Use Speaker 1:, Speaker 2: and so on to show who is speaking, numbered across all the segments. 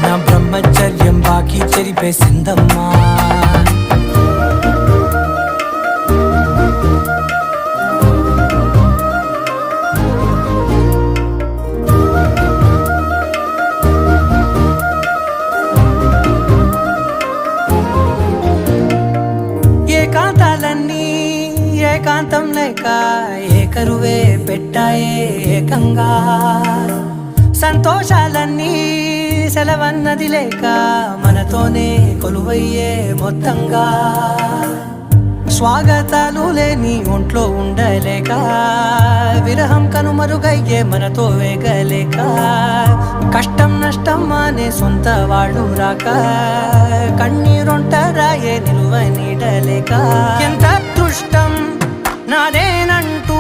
Speaker 1: నా బ్రహ్మచర్యం బాకీ చెరిపేసిందమ్మా. ఏకాంతాలన్నీ ఏకాంతం లేక ఏకరువే పెట్టాయే ఏకంగా. సంతోషాలన్నీ సెలవన్నది లేక మనతోనే కొలువయ్యే మొత్తంగా. స్వాగతాలు లేని ఒంట్లో ఉండలేక విరహం కనుమరుగయ్యే మనతో వేగలేక. కష్టం నష్టం అనే సొంత వాడు రాక కన్నీరొంటరాయే నిలువ నీడలేక. ఎంత అదృష్టం నాదేనంటూ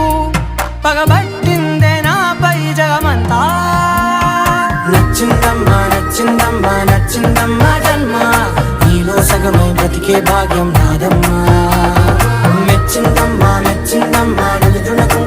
Speaker 1: పగబట్టిందే నాపై జగమంతా. నచ్చిందమ్మా నచ్చిందమ్మా నచ్చిందమ్మా జన్మ, నీలో సగమై బ్రతికే భాగ్యం నాదమ్మా. మెచ్చిందమ్మా మెచ్చిందమ్మా నిలుచునకు